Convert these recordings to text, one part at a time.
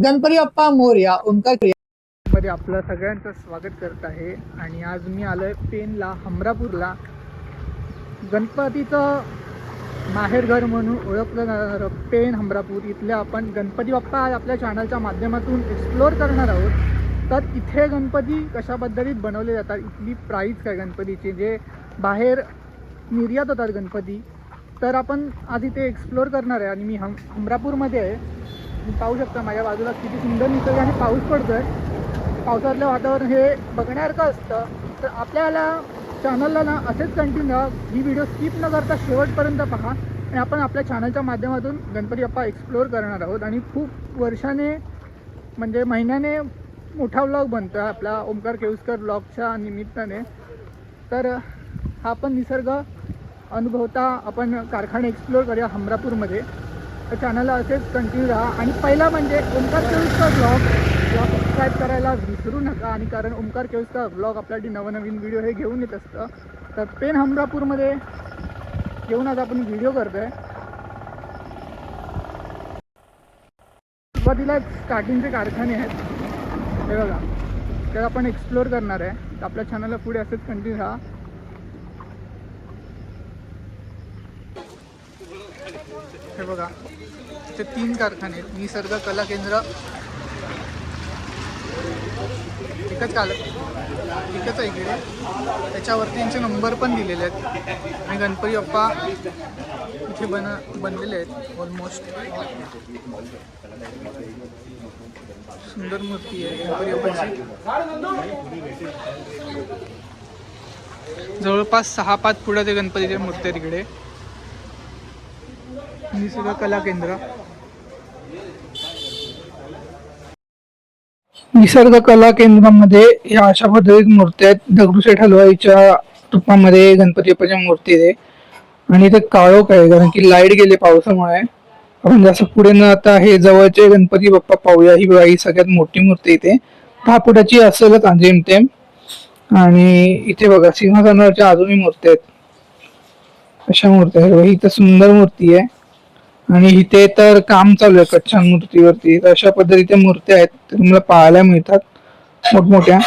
गणपती बाप्पा मोरया ओंकार मध्ये आपलं सगळ्यांचं स्वागत करत आहे. आणि आज मी आलोय पेनला, हमरापूरला. गणपतीचं माहेरघर म्हणून ओळखलं जाणारं पेन हमरापूर इथले आपण गणपती बाप्पा आज आपल्या चॅनलच्या माध्यमातून एक्सप्लोअर करणार आहोत. तर इथे गणपती कशा पद्धतीत बनवले जातात, इथली प्राईस काय गणपतीची, जे बाहेर निर्यात होतात गणपती, तर आपण आज इथे एक्सप्लोअर करणार आहे. आणि मी हमरापूरमध्ये आहे. तुम्ही पाहू शकता माझ्या बाजूला किती सुंदर निसर्ग आणि पाऊस पडतो आहे. पावसातलं वातावरण हे बघण्यासारखं असतं. तर आपल्याला चॅनलला ना असेच कंटिन्यू राहा, ही व्हिडिओ स्किप न करता शेवटपर्यंत पहा. आणि आपण आपल्या चॅनलच्या माध्यमातून गणपती बाप्पा एक्सप्लोअर करणार आहोत. आणि खूप वर्षाने म्हणजे महिन्याने मोठा व्लॉग बनतो आहे आपला ओंकार केळुसकर व्लॉगच्या निमित्ताने. तर हा पण निसर्ग अनुभवता आपण कारखाने एक्सप्लोअर करूया हमरापूरमध्ये. तर चॅनलला असेच कंटिन्यू राहा. आणि पहिला म्हणजे ओंकार केळुसकर व्लॉग या सबस्क्राईब करायला विसरू नका. आणि कारण ओंकार केळुसकर व्लॉग आपल्यासाठी नवनवीन व्हिडिओ हे घेऊन येत असतं. तर पेन हमरापूरमध्ये येऊन आज आपण व्हिडिओ करतोय. सुरुवातीला स्टार्टिंगचे कारखाने आहेत हे बघा, तर आपण एक्सप्लोअर करणार आहे. तर आपल्या चॅनलला पुढे असेच कंटिन्यू राहा. हे बघा, इथे 3 कारखाने आहेत. निसर्ग कला केंद्र एकच आहे इकडे, त्याच्यावरती त्यांचे नंबर पण दिलेले आहेत. आणि गणपती बाप्पा इथे बनलेले आहेत ऑलमोस्ट. सुंदर मूर्ती आहे गणपती बाप्पाची. जवळपास 6-5 फुटाचे गणपतीच्या मूर्ती आहेत इकडे. निसर्ग कला केंद्र, निसर्ग कला केंद्रामध्ये या अशा पद्धतीत मूर्ती आहेत. दगडूशेठ हलवाईच्या रूपामध्ये गणपती बाप्पाच्या मूर्ती आहे. आणि ते काळोख आहे कारण की लाईट गेले पावसामुळे. आपण जसं पुढे न आता हे जवळचे गणपती बाप्पा पाहूया. ही बघा, ही सगळ्यात मोठी मूर्ती इथे 10 फुटाची असेलच जेमतेम. आणि इथे बघा सिंहासनावरच्या अजूनही मूर्ती आहेत. अशा मूर्ती आहेत. ही तर सुंदर मूर्ती आहे. आणि इथे तर काम चालू आहे कच्च्या मूर्तीवरती. अशा पद्धतीच्या मूर्त्या आहेत तुम्हाला पाहायला मिळतात मोठमोठ्या.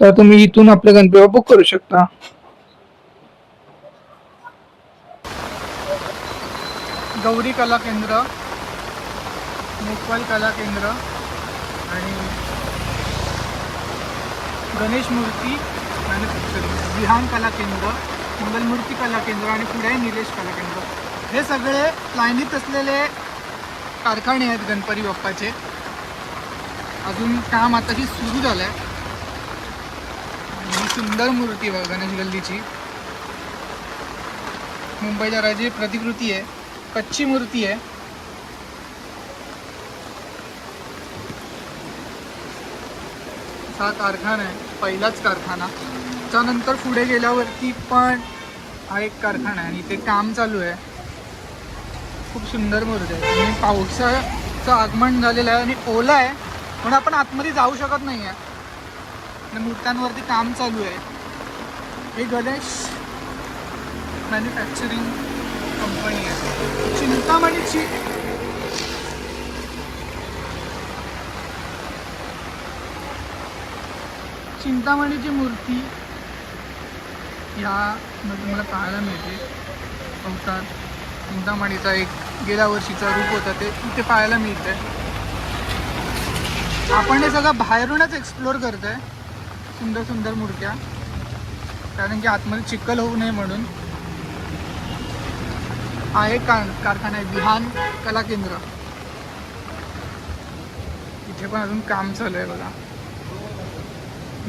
तर तुम्ही इथून आपले गणपती बुक करू शकता. गौरी कला केंद्र, मुकवाल कला केंद्र आणि गणेश मूर्ती आणि विहान कला केंद्र, मंगलमूर्ती कला केंद्र आणि पुढे निलेश कला केंद्र. हे सगळे लाईनीत असलेले कारखाने आहेत गणपती बाप्पाचे. अजून काम आताशी सुरू झालं आहे. ही सुंदर मूर्ती बघा, गणेश गल्लीची मुंबईच्या राजाची प्रतिकृती आहे. कच्ची मूर्ती आहे. हा कारखाना आहे, पहिलाच कारखाना. त्यानंतर पुढे गेल्यावरती पण हा एक कारखाना आहे आणि ते काम चालू आहे. खूप सुंदर मूर्ती आहे. आणि पावसाचं आगमन झालेलं आहे आणि ओला आहे म्हणून आपण आतमध्ये जाऊ शकत नाही आहे. आणि मूर्त्यांवरती काम चालू आहे. हे गणेश मॅन्युफॅक्चरिंग कंपनी आहे. चिंतामणीची मूर्ती ह्या तुम्हाला पाहायला मिळते. अवतार चिंतामणीचा एक गेल्या वर्षीचा रूप होता ते इथे पाहायला मिळतंय. आपण हे सगळं बाहेरूनच एक्सप्लोअर करतोय. सुंदर सुंदर मूर्त्या, कारण की आतमध्ये चिखल होऊ नये म्हणून. हा एक कारखाना आहे विहान कला केंद्र. इथे पण अजून काम चालू आहे बघा.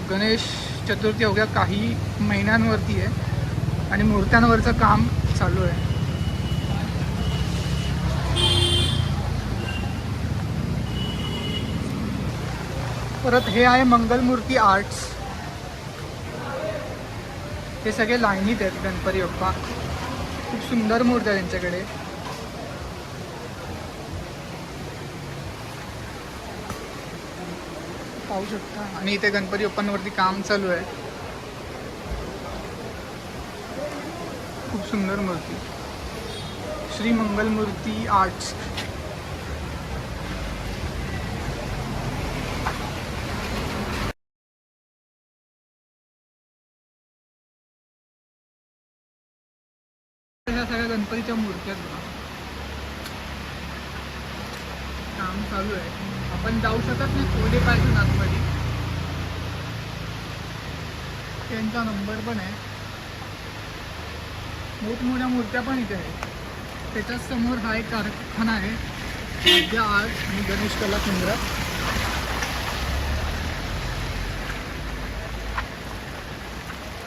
गणेश चतुर्थी अवघ्या काही महिन्यांवरती आहे आणि मूर्त्यांवरचं काम चालू आहे. परत हे आहे मंगलमूर्ती आर्ट्स. हे सगळे लाईनीत आहेत गणपती बाप्पा. खूप सुंदर मूर्ती आहे त्यांच्याकडे. पाहू शकता. आणि इथे गणपती बाप्पांवरती काम चालू आहे. खूप सुंदर मूर्ती. श्री मंगलमूर्ती आर्ट्स. गणपतीच्या मूर्त्या बघा. काम चालू आहे. आपण जाऊ शकत नाही, कोडे पाहिजे आतमध्ये. त्यांचा नंबर पण आहे. मोठमोठ्या मूर्त्या पण इथे आहेत. त्याच्याच समोर हा एक कारखाना आहे, आद्य आर्ट आणि गणेश कला केंद्र.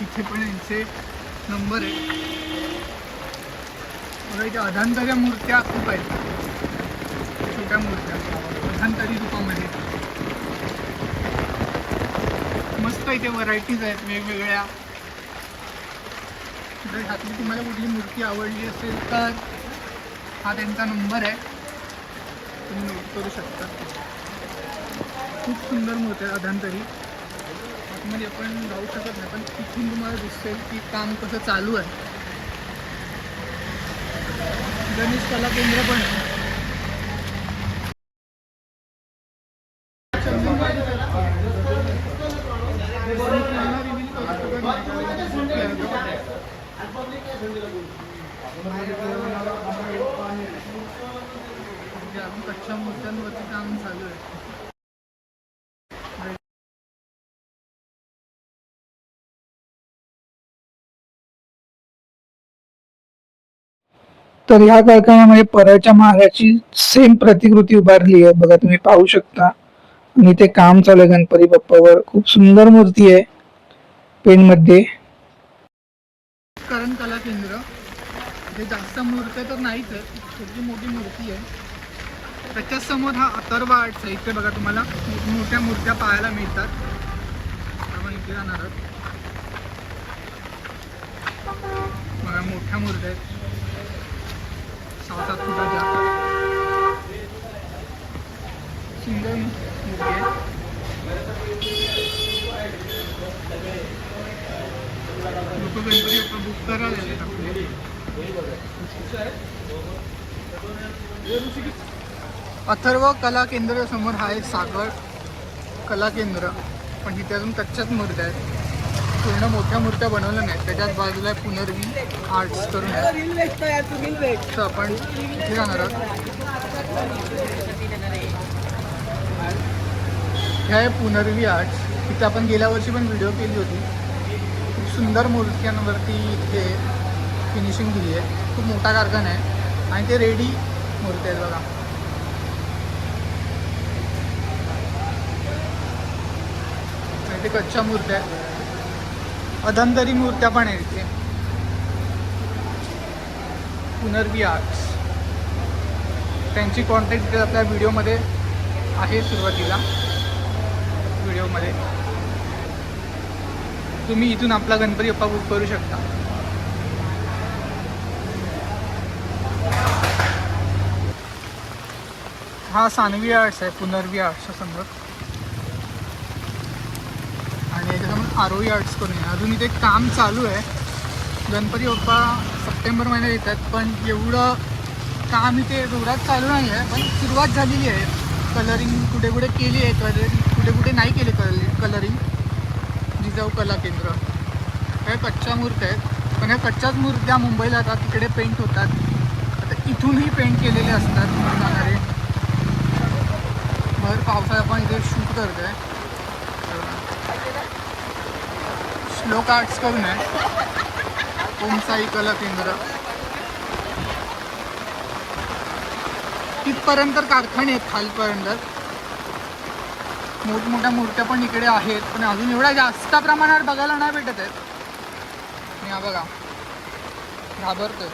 इथे पण यांचे नंबर आहे. बघा इथे अधांतऱ्या मूर्त्या खूप आहेत, छोट्या मूर्त्या अधांतरी रूपामध्ये. मस्त इथे व्हरायटीज आहेत वेगवेगळ्या. जर ह्यातली तुम्हाला कुठली मूर्ती आवडली असेल तर हा त्यांचा नंबर आहे, तुम्ही नोट करू शकता. खूप सुंदर मूर्ती आहे अधांतरी. आतमध्ये आपण जाऊ शकत नाही, पण तिथून तुम्हाला दिसेल की काम कसं चालू आहे. गणेश कला केंद्र पण आहे. कच्च्या मूर्त्यांवरती काम चालू आहे. तर ह्या कारखान्यामध्ये परळच्या महाराजाची सेम प्रतिकृती उभारली आहे, बघा तुम्ही पाहू शकता. आणि ते काम चालू आहे गणपती बाप्पावर. खूप सुंदर मूर्ती आहे पेन मध्ये. करण कला केंद्र. इथे जास्त मूर्त्या तर नाहीच आहेत, छोटी मोठी मूर्ती आहे. त्याच्या समोर हा अथर्व आर्ट्स आहे. इथे बघा तुम्हाला मोठ्या मूर्त्या पाहायला मिळतात. आपण इथे जाणार आहोत. बघा मोठ्या मूर्त्या आहेत, 6-7 फुटाच्या. सुंदर मूर्ती आहे. लोक गणपती बाप्पा बुक करायला आलेत आपले. अथर्व कला केंद्र समोर हा एक सागर कला केंद्र, पण तिथे अजून कच्च्याच मूर्त्या आहेत, पूर्ण मोठ्या मूर्त्या बनवल्या नाहीत. त्याच्याच बाजूला पुनर्वी आर्ट्स करून तर आपण इथे जाणार आहोत. ह्या आहे पुनर्वी आर्ट्स. तिथे आपण गेल्या वर्षी पण व्हिडिओ केली होती. खूप सुंदर मूर्त्यांवरती इथे फिनिशिंग दिली आहे. खूप मोठा कारखाना आहे आणि ते रेडी मूर्ती आहेत बघा. ते कच्च्या मूर्त्या आहेत. अधांतरी मूर्त्या पण आहेत इथे. पुनर्वी आर्ट्स. त्यांची कॉन्टॅक्ट डिटेल आपल्या व्हिडिओमध्ये आहे, सुरुवातीला व्हिडिओमध्ये. तुम्ही इथून आपला गणपती बाप्पा बुक करू शकता. हा सानवी आर्ट्स आहे, पुनर्वी आर्ट्सच्या समोर. आणि याच्यासमोर आरोही आर्ट्स करून आहे. अजून इथे काम चालू आहे. गणपती बाप्पा सप्टेंबर महिन्यात येतात, पण एवढं काम इथे जोरात चालू नाही आहे, पण सुरुवात झालेली आहे. कलरिंग कुठे कुठे केली आहे, कुठे कुठे नाही केले कलरिंग. जिजाऊ कला केंद्र. ह्या कच्च्या मूर्त्या आहेत, पण ह्या कच्च्याच मूर्त्या मुंबईला जातात, तिकडे पेंट होतात. आता इथूनही पेंट केलेले असतात जाणारे. भर पावसाळ्यात आपण इथे शूट करतो आहे. श्लोक आर्ट्स करून आहे. ओमसाई कला केंद्र. तिथपर्यंत कारखाने आहेत, खालपर्यंत मोठमोठ्या मूर्त्या पण इकडे आहेत, पण अजून एवढ्या जास्त प्रमाणात बघायला नाही भेटत आहेत. आणि हा बघा घाबरतोय.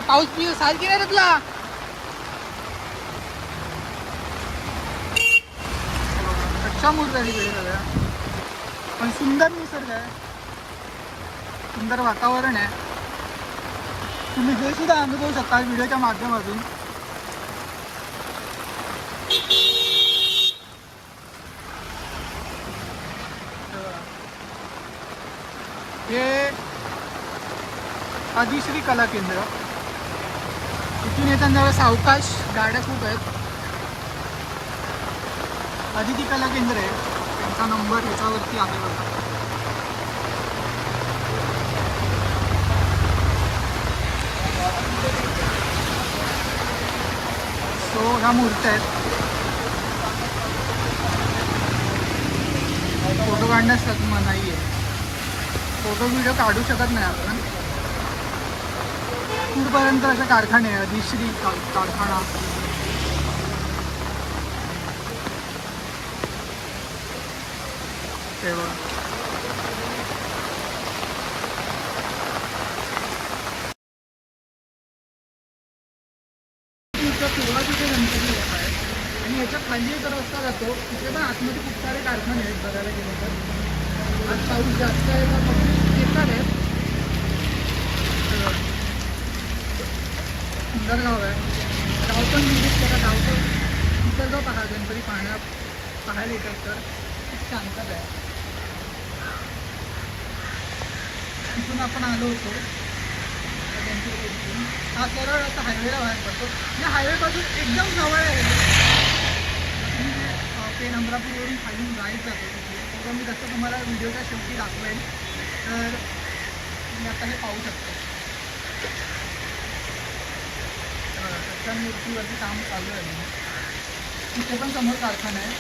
पाऊस पी सारखी नाही तुला. कच्च्या मूर्त्या तिकडे सगळ्या, पण सुंदर निसर्ग आहे, सुंदर वातावरण आहे. तुम्ही हे सुद्धा अनुभवू शकता व्हिडिओच्या माध्यमातून. हे आदिश्री कला केंद्र. इथून येताना सावकाश गाड्या खूप आहेत. आदिती कला केंद्र आहे, त्यांचा नंबर ह्याच्यावरती आहे बघा. बघा मूर्त्या आहेत. फोटो काढण्यास मनाई आहे. फोटो व्हिडिओ काढू शकत नाही आपण. दूरपर्यंत असे कारखाने आहे. अधिश्री कारखाना. ते बघा. सुरुवातीचे गणपती बाप्पा आहे आणि याच्या खाली एक रस्ता जातो. तिथे पण आतमध्ये खूप सारे कारखाने आहेत बघायला गेलं तर. आज पाऊस जास्त आहे तर पब्लिक येतात आहेत. सुंदर गाव आहे. गाव पण विजिट करा. गावचं निसर्ग पहा. गणपती पाहायला येतात तर खूप शांतता आहे. तिथून आपण आलो होतो हा सरळ असा हायवेला बाहेर पडतो. या हायवेपासून एकदम जवळ आहे. पेन अमरापूरवरून खाली जायचं जातो तिथे. तर मी तसं तुम्हाला व्हिडिओच्या शेवटी दाखवेन. तर तुम्ही आता हे पाहू शकता. त्या मूर्तीवरती काम चालू आहे. तिथे पण समोर कारखाना आहे.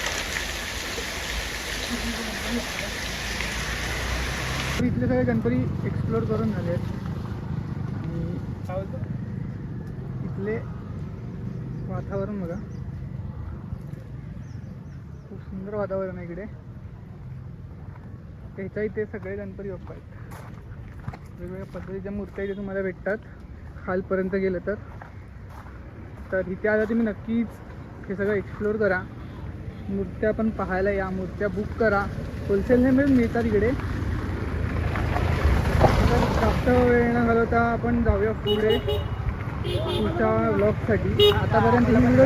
इथले सगळे गणपती एक्सप्लोर करून झाले आहेत. इथले वातावरण बघा. खूप सुंदर वातावरण आहे इकडे. त्याच्या इथे सगळे गणपती बाप्पा आहेत. वेगवेगळ्या पद्धतीच्या मूर्त्या इथे तुम्हाला भेटतात. खालपर्यंत गेलं तर इथे आला तुम्ही नक्कीच हे सगळं एक्सप्लोर करा. मूर्त्या पण पाहायला या. मूर्त्या बुक करा. होलसेलने मिळतात इकडे. जास्त वेळ न घालवता आपण जाऊया पुढे पुढच्या व्लॉगसाठी. आतापर्यंत ही व्हिडिओ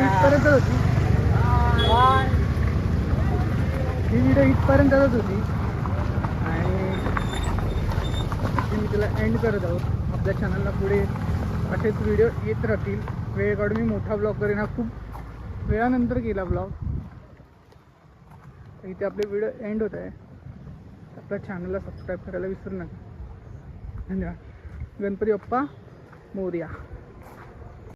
इथपर्यंतच होती. आणि मी तिला एंड करत आहोत. आपल्या चॅनलला पुढे असेच व्हिडिओ येत राहतील. वेळ काढून मी मोठा ब्लॉग करेन. हा खूप वेळानंतर केला ब्लॉग. इथे आपले व्हिडिओ एंड होत आहे. आपल्या चॅनलला सबस्क्राईब करायला विसरू नका. धन्यवाद. गणपती बाप्पा मोरया.